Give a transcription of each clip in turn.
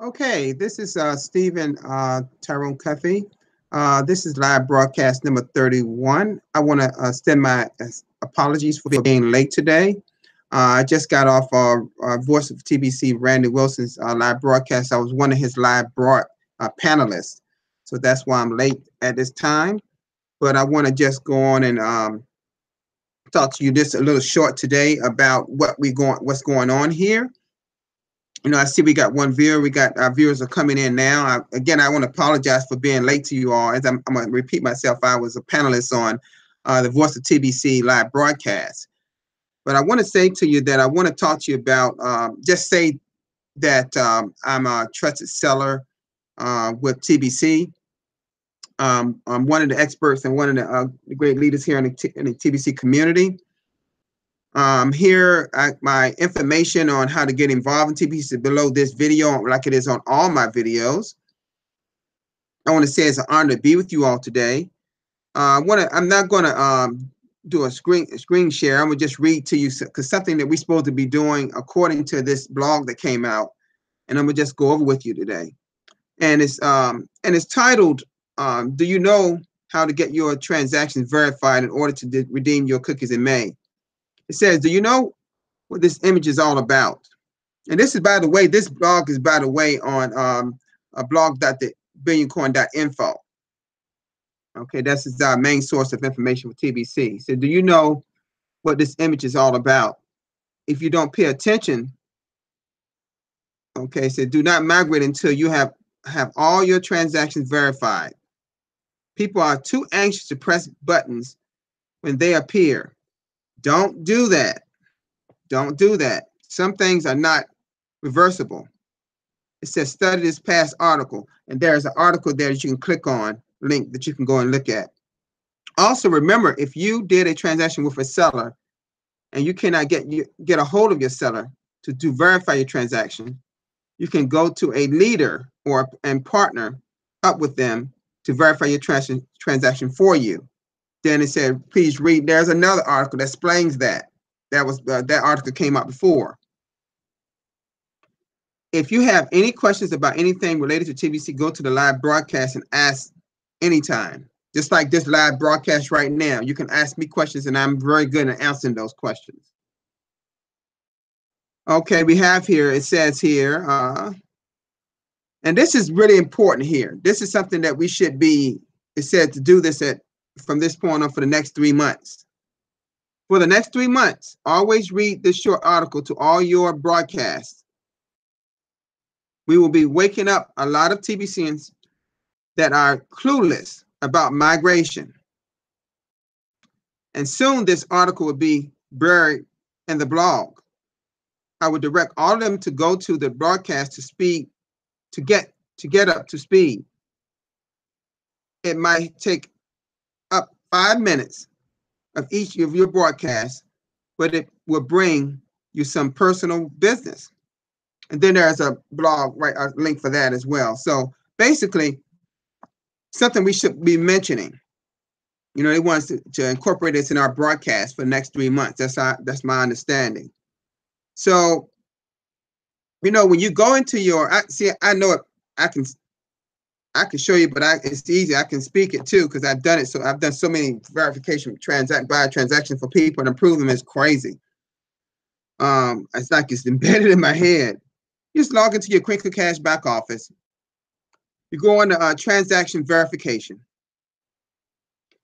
Okay, this is Stephen Tyrone Cuffey. This is live broadcast number 31. I want to extend my apologies for being late today. I just got off Voice of TBC, Randy Wilson's live broadcast. I was one of his live panelists, so that's why I'm late at this time. But I want to just go on and talk to you just a little short today about what's going on here. I see we got one viewer. We got our viewers are coming in now. Again, I want to apologize for being late to you all. As I'm going to repeat myself, I was a panelist on the Voice of TBC Live Broadcast. But I want to say to you that I want to talk to you about, just say that I'm a trusted seller with TBC. I'm one of the experts and one of the great leaders here in the TBC community. Here, my information on how to get involved in TBC is below this video, like it is on all my videos. I want to say it's an honor to be with you all today. I'm not going to do a screen share. I'm going to just read to you because something that we're supposed to be doing according to this blog that came out, and I'm going to just go over with you today. And it's titled, "Do you know how to get your transactions verified in order to redeem your cookies in May?" It says, "Do you know what this image is all about?" And this is, by the way, this blog is, by the way, on a blog.thebillioncoin.info. Okay, this is our main source of information for TBC. So, do you know what this image is all about? If you don't pay attention, okay, so do not migrate until you have all your transactions verified. People are too anxious to press buttons when they appear. Don't do that. Don't do that. Some things are not reversible. It says study this past article, and there's an article there that you can click on, link that you can go and look at. Also, remember, if you did a transaction with a seller and you cannot get a hold of your seller to verify your transaction, you can go to a leader and partner up with them to verify your transaction for you. Then it said, please read. There's another article that explains that. That article came out before. If you have any questions about anything related to TBC, go to the live broadcast and ask anytime. Just like this live broadcast right now, you can ask me questions, and I'm very good at answering those questions. Okay, we have here, it says here, and this is really important here. This is something that we should be, it said to do this from this point on for the next 3 months. For the next 3 months, always read this short article to all your broadcasts. We will be waking up a lot of TBCians that are clueless about migration. And soon this article will be buried in the blog. I would direct all of them to go to the broadcast to get up to speed. It might take up 5 minutes of each of your broadcasts, but it will bring you some personal business. And then there's a blog, right, a link for that as well. So basically, something we should be mentioning. They want us to incorporate this in our broadcast for the next 3 months. That's my understanding. So, when you go into I know it. I can show you, but it's easy. I can speak it too because I've done it. So I've done so many verification buyer transactions for people and improve them. It's crazy. It's like it's embedded in my head. You just log into your Kringles Cash back office. You go on to transaction verification.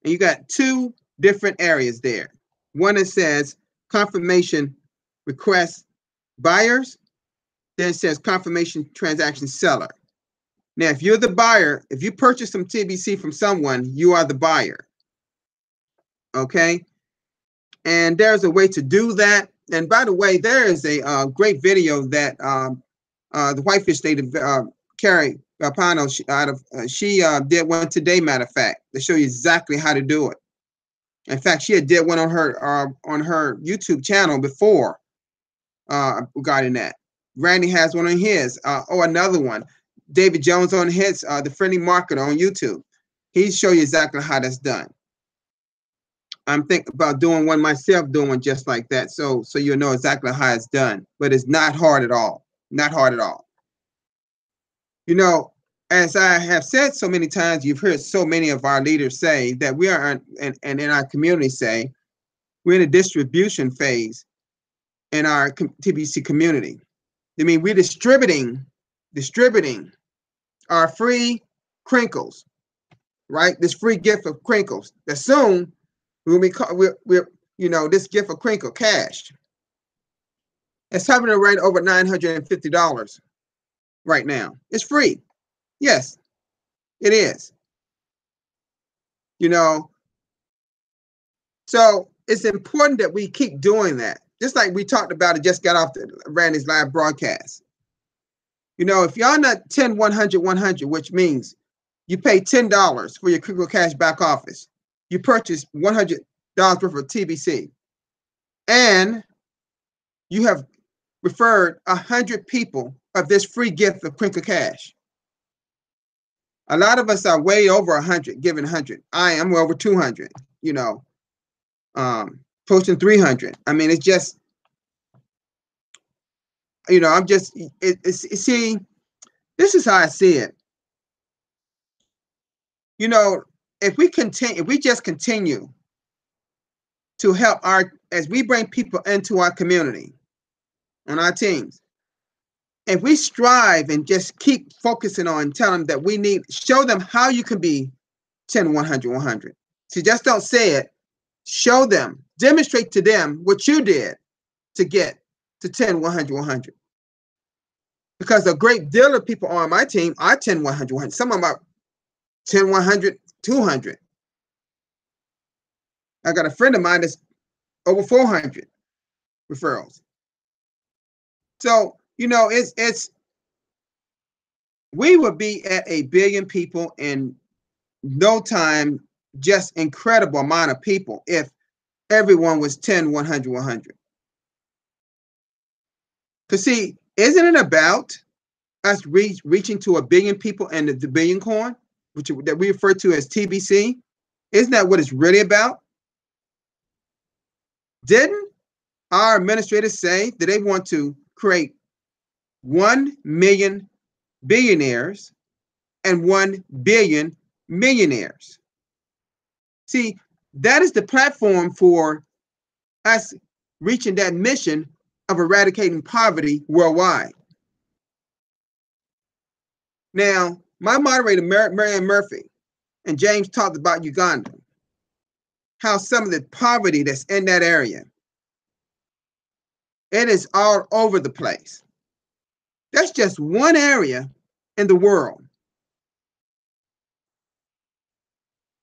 And you got 2 different areas there. One that says confirmation request buyers. Then it says confirmation transaction seller. Now, if you're the buyer, if you purchase some TBC from someone, you are the buyer. Okay? And there's a way to do that. And by the way, there is a great video that the Whitefish lady, Carrie Pano, she did one today, matter of fact, to show you exactly how to do it. In fact, she did one on her YouTube channel before regarding that. Randy has one on his. Another one. David Jones on his, The Friendly Marketer on YouTube. He'll show you exactly how that's done. I'm thinking about doing one myself, doing one just like that, so you'll know exactly how it's done. But it's not hard at all. Not hard at all. You know, as I have said so many times, you've heard so many of our leaders say that we are, and in our community say, we're in a distribution phase in our TBC community. I mean, we're distributing our free Kringles, right? This free gift of Kringles. That soon when we call we're you know, this gift of Crinkle cash. It's hovering right over $950 right now. It's free. Yes, it is. You know, so it's important that we keep doing that. Just like we talked about it, just got off the Randy's live broadcast. You know, if y'all not 10, 100, 100, which means you pay $10 for your Crinkle Cash back office, you purchase $100 worth of TBC, and you have referred 100 people of this free gift of Crinkle Cash. A lot of us are way over 100, giving 100. I am over 200, you know, posting 300. I mean, it's just, you know, I'm just, see, this is how I see it. You know, if we just continue to help as we bring people into our community, on our teams, if we strive and just keep focusing on telling them that show them how you can be 10, 100, 100. See, just don't say it. Show them, demonstrate to them what you did to get to 10, 100, 100. Because a great deal of people on my team are 10, 100, 100. Some of them are 10, 100, 200. I got a friend of mine that's over 400 referrals. So, you know, we would be at 1 billion people in no time, just incredible amount of people if everyone was 10, 100, 100. Because see, isn't it about us reaching to 1 billion people and the billion coin, that we refer to as TBC? Isn't that what it's really about? Didn't our administrators say that they want to create 1 million billionaires and 1 billion millionaires? See, that is the platform for us reaching that mission of eradicating poverty worldwide. Now, my moderator, Marianne Murphy, and James talked about Uganda, how some of the poverty that's in that area, it is all over the place. That's just one area in the world.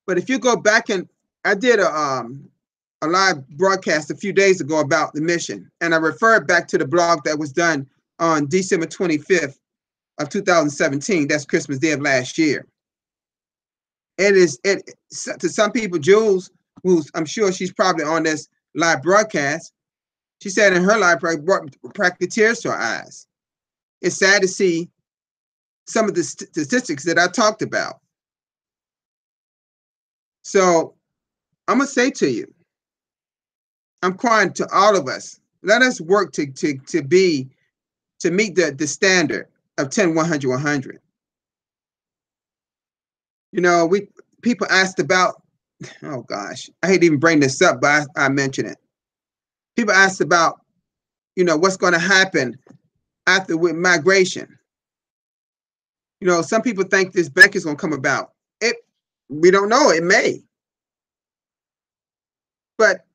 But if you go back, and I did a live broadcast a few days ago about the mission, and I referred back to the blog that was done on December 25th of 2017. That's Christmas Day of last year. To some people, Jules, who's, I'm sure she's probably on this live broadcast, she said in her live brought practically tears to her eyes. It's sad to see some of the statistics that I talked about. So I'm gonna say to you, I'm crying to all of us. Let us work to meet the standard of 10, 100, 100. You know, people asked about, oh gosh, I hate to even bring this up, but I mention it. People asked about, you know, what's going to happen with migration. You know, some people think this bank is going to come about. We don't know. It may. But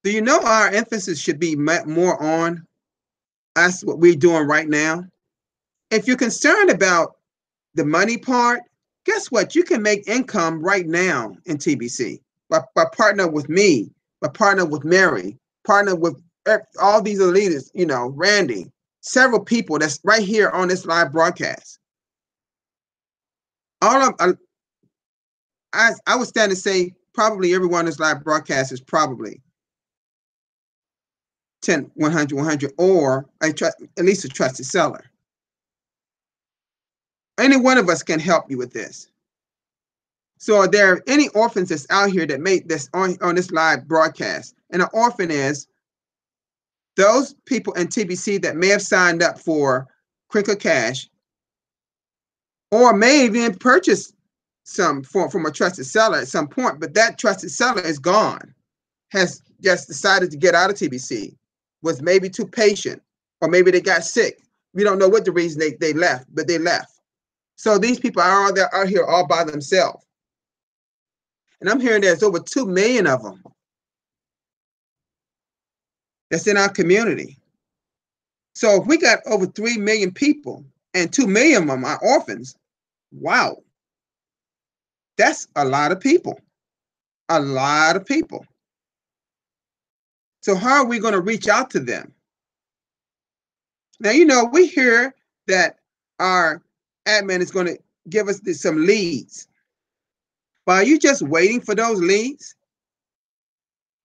do you know our emphasis should be more on us, what we're doing right now? If you're concerned about the money part, guess what? You can make income right now in TBC by partnering with me, by partnering with Mary, partner with all these other leaders, you know, Randy, several people that's right here on this live broadcast. I would stand to say probably everyone on this live broadcast is probably 10, 100, 100, or at least a trusted seller. Any one of us can help you with this. So are there any orphans that's out here that made this on this live broadcast? And an orphan is those people in TBC that may have signed up for Crinkle Cash or may even purchase some from a trusted seller at some point, but that trusted seller is gone, has just decided to get out of TBC, was maybe too patient, or maybe they got sick. We don't know what the reason they left, but they left. So these people are out here all by themselves. And I'm hearing there's over 2 million of them that's in our community. So if we got over 3 million people and 2 million of them are orphans, wow, that's a lot of people, a lot of people. So how are we going to reach out to them? Now, you know, we hear that our admin is going to give us some leads. But are you just waiting for those leads?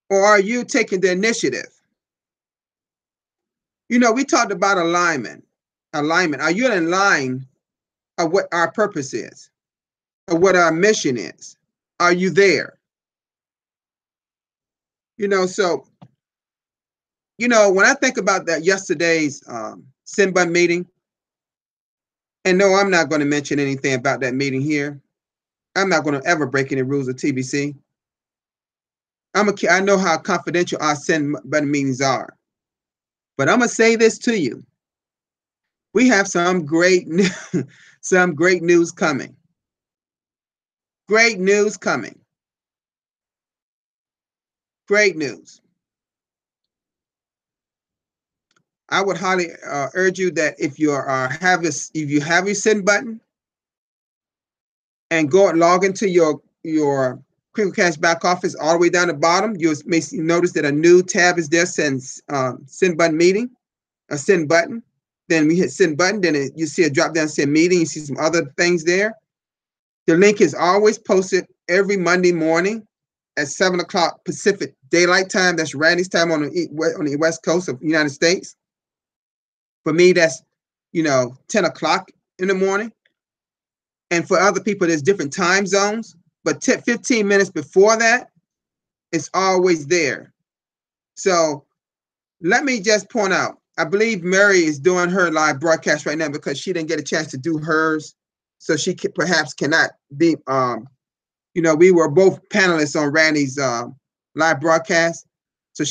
Or are you taking the initiative? You know, we talked about alignment. Alignment. Are you in line of what our purpose is? Or what our mission is? Are you there? You know, so, you know, when I think about that yesterday's send button meeting, and no, I'm not going to mention anything about that meeting here. I'm not going to ever break any rules of TBC. I know how confidential our send button meetings are. But I'm going to say this to you. We have some great news coming. Great news coming. Great news. I would highly urge you that if you have your send button and go and log into your Kringles back office all the way down the bottom, you may notice that a new tab is there, send button meeting, a send button. Then we hit send button, then you see a drop down say meeting, you see some other things there. The link is always posted every Monday morning at 7 o'clock Pacific Daylight Time. That's Randy's time on the West Coast of the United States. For me, that's, 10 o'clock in the morning. And for other people, there's different time zones. But 15 minutes before that, it's always there. So let me just point out, I believe Mary is doing her live broadcast right now because she didn't get a chance to do hers. So she perhaps cannot be, we were both panelists on Randy's live broadcast. So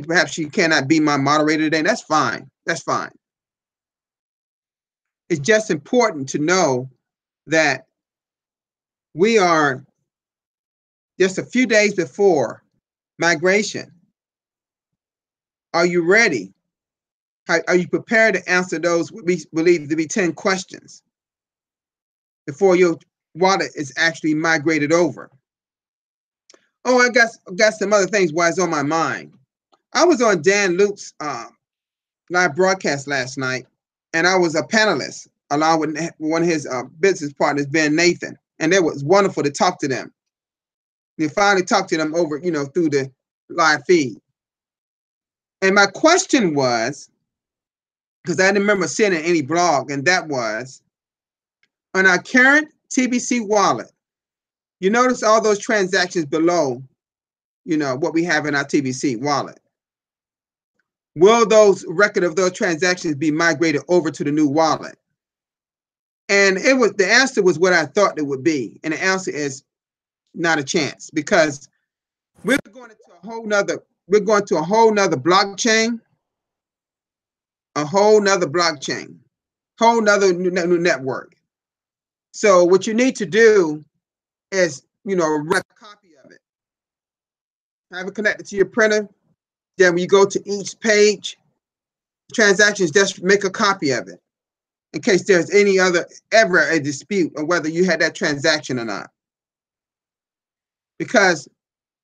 perhaps she cannot be my moderator today. That's fine. That's fine. It's just important to know that we are just a few days before migration. Are you ready? Are you prepared to answer those what we believe to be 10 questions before your wallet is actually migrated over? Oh, I got some other things while it's on my mind. I was on Dan Luke's live broadcast last night, and I was a panelist along with one of his business partners, Ben Nathan, and it was wonderful to talk to them. We finally talked to them over, through the live feed. And my question was, because I didn't remember seeing it in any blog, and that was, on our current TBC wallet, you notice all those transactions below, what we have in our TBC wallet. Will those record of those transactions be migrated over to the new wallet? And the answer was what I thought it would be. And the answer is not a chance, because we're going to a whole nother blockchain, whole nother new network. So what you need to do is, write a copy of it, have it connected to your printer. Then when you go to each page, transactions, just make a copy of it in case there's ever a dispute on whether you had that transaction or not. Because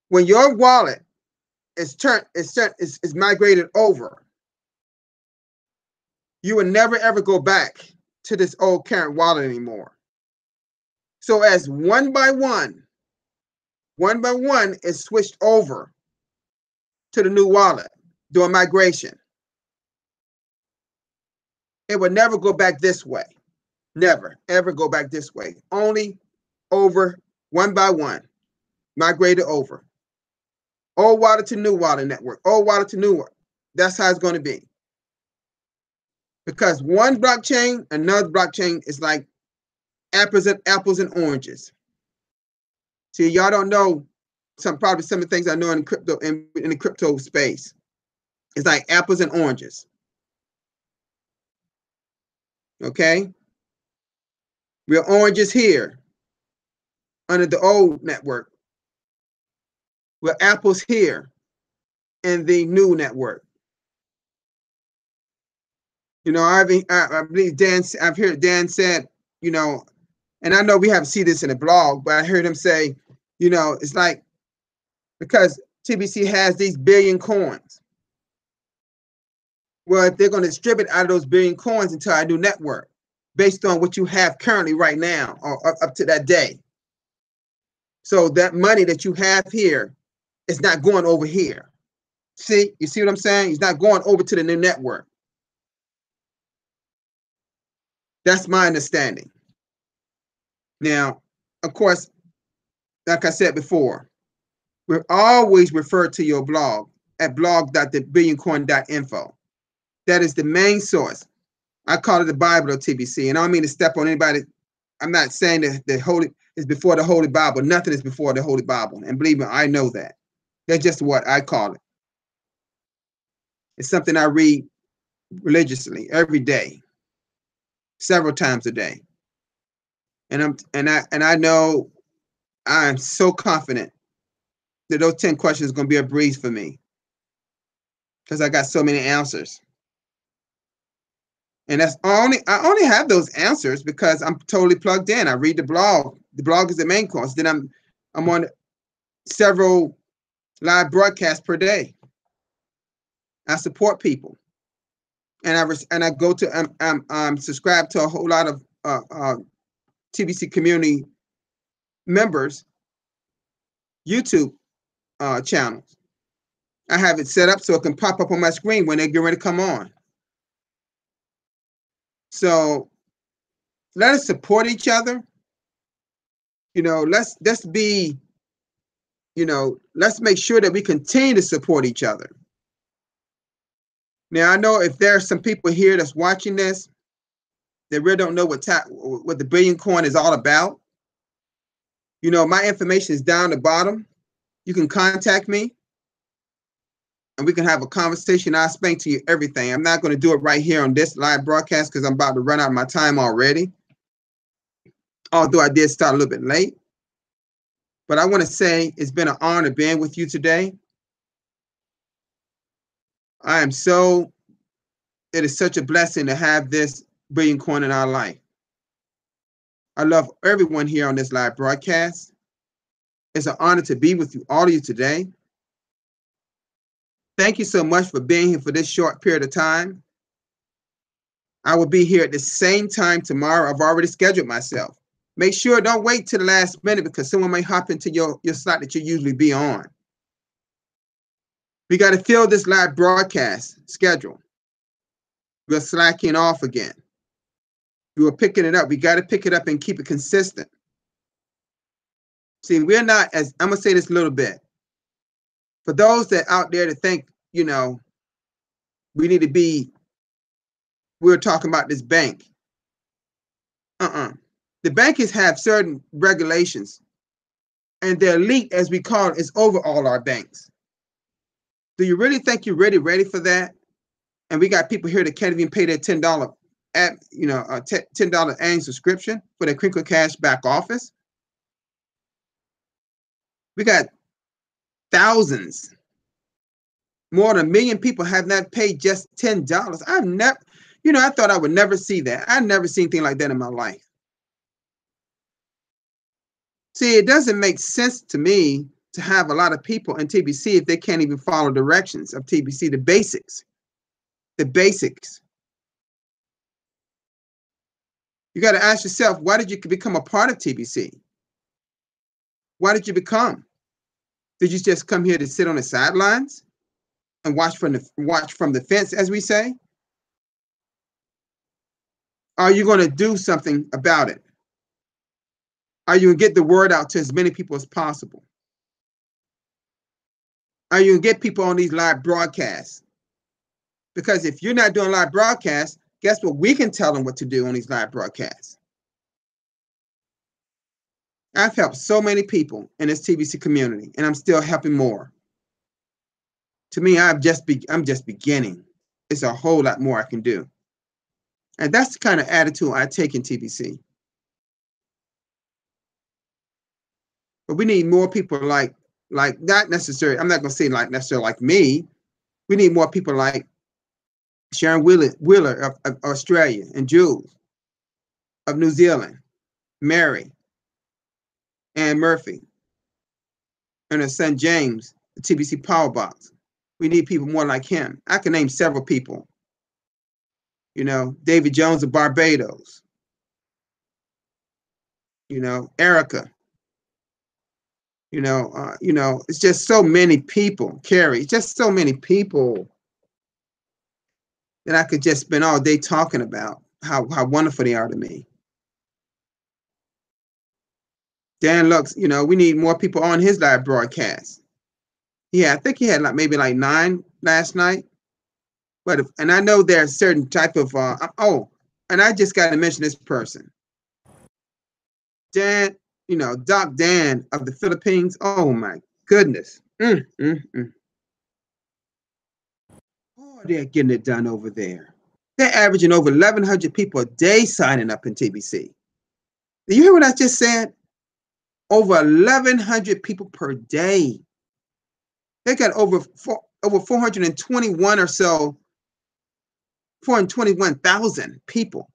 when your wallet is migrated over, you will never ever go back to this old current wallet anymore. So as one by one is switched over to the new wallet during migration, it will never go back this way. Never, ever go back this way. Only over one by one, migrated over. Old wallet to new wallet network, old wallet to new wallet. That's how it's going to be. Because one blockchain, another blockchain is like apples and oranges. See, y'all don't know probably some of the things I know in crypto in the crypto space. It's like apples and oranges. Okay? We're oranges here under the old network. We're apples here in the new network. You know, I believe I've heard Dan said, you know, and I know we haven't seen this in the blog, but I heard him say, you know, it's like because TBC has these billion coins. Well, they're going to distribute out of those billion coins into our new network based on what you have currently right now or up to that day. So that money that you have here is not going over here. See, you see what I'm saying? It's not going over to the new network. That's my understanding. Now, of course, like I said before, we're always referred to your blog at blog.thebillioncoin.info. That is the main source. I call it the Bible of TBC, and I don't mean to step on anybody. I'm not saying that the Holy is before the Holy Bible. Nothing is before the Holy Bible, and believe me, I know that. That's just what I call it. It's something I read religiously every day, several times a day, and I know I'm so confident that those 10 questions are going to be a breeze for me because I got so many answers. And I only have those answers because I'm totally plugged in. I read the blog. The blog is the main course. Then I'm on several live broadcasts per day. I support people, and I go to I'm subscribed to a whole lot of TBC community members YouTube channels. I have it set up so it can pop up on my screen when they get ready to come on. So let us support each other. You know, let's be, you know, let's make sure that we continue to support each other. Now, I know if there are some people here that's watching this, they really don't know what the Billion Coin is all about. You know, my information is down the bottom. You can contact me and we can have a conversation. I'll explain to you everything. I'm not going to do it right here on this live broadcast because I'm about to run out of my time already. Although I did start a little bit late. But I want to say it's been an honor being with you today. It is such a blessing to have this Billion Coin in our life. I love everyone here on this live broadcast. It's an honor to be with you, all of you today. Thank you so much for being here for this short period of time. I will be here at the same time tomorrow. I've already scheduled myself. Make sure, don't wait till the last minute because someone may hop into your slot that you usually be on. We got to fill this live broadcast schedule. We're slacking off again. We were picking it up. We got to pick it up and keep it consistent. See, we're not as, I'm going to say this a little bit. For those that out there that think, you know, we need to be, we're talking about this bank. The bankers have certain regulations, and the elite, as we call it, is over all our banks. Do you really think you're ready for that? And we got people here that can't even pay their $10 $10 annual subscription for their Kringles Cash back office. We got thousands, more than 1 million people have not paid just $10. I've never, you know, I thought I would never see that. I've never seen anything like that in my life. See, it doesn't make sense to me to have a lot of people in TBC if they can't even follow directions of TBC, the basics. The basics. You got to ask yourself, why did you become a part of TBC? Why did you become? Did you just come here to sit on the sidelines and watch from the fence, as we say? Are you going to do something about it? Are you going to get the word out to as many people as possible? Are you going to get people on these live broadcasts? Because if you're not doing live broadcasts, guess what? We can tell them what to do on these live broadcasts. I've helped so many people in this TBC community, and I'm still helping more. To me, I'm just beginning. It's a whole lot more I can do. And that's the kind of attitude I take in TBC. But we need more people like not necessarily, I'm not going to say like necessarily like me. We need more people like Sharon Wheeler of Australia, and Jules of New Zealand, Mary, Ann Murphy, and her son James, the TBC Power Box. We need people more like him. I can name several people. You know, David Jones of Barbados. You know, Erica. You know, it's just so many people. Carrie, just so many people that I could just spend all day talking about how wonderful they are to me. Dan Lux, you know, we need more people on his live broadcast. Yeah, I think he had maybe 9 last night. But and I know there's certain type of and I just got to mention this person, Dan. You know, Doc Dan of the Philippines. Oh my goodness. Oh, they're getting it done over there. They're averaging over 1,100 people a day signing up in TBC. Did you hear what I just said? Over 1,100 people per day. They got over 421 or so, 421,000 people.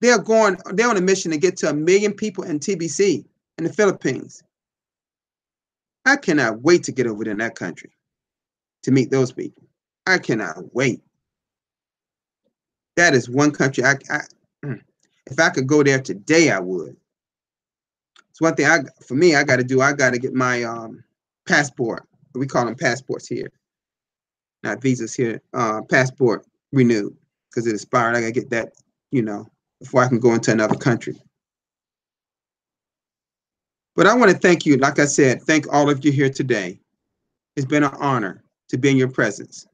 They're on a mission to get to 1 million people in TBC in the Philippines. I cannot wait to get over there in that country to meet those people. I cannot wait. That is one country if I could go there today, I would. It's one thing for me, I got to do. I got to get my passport. We call them passports here, not visas here. Passport renewed because it expired. I got to get that, you know, before I can go into another country. But I want to thank you. Like I said, thank all of you here today. It's been an honor to be in your presence.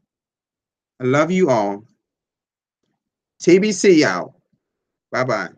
I love you all. TBC out. Bye-bye.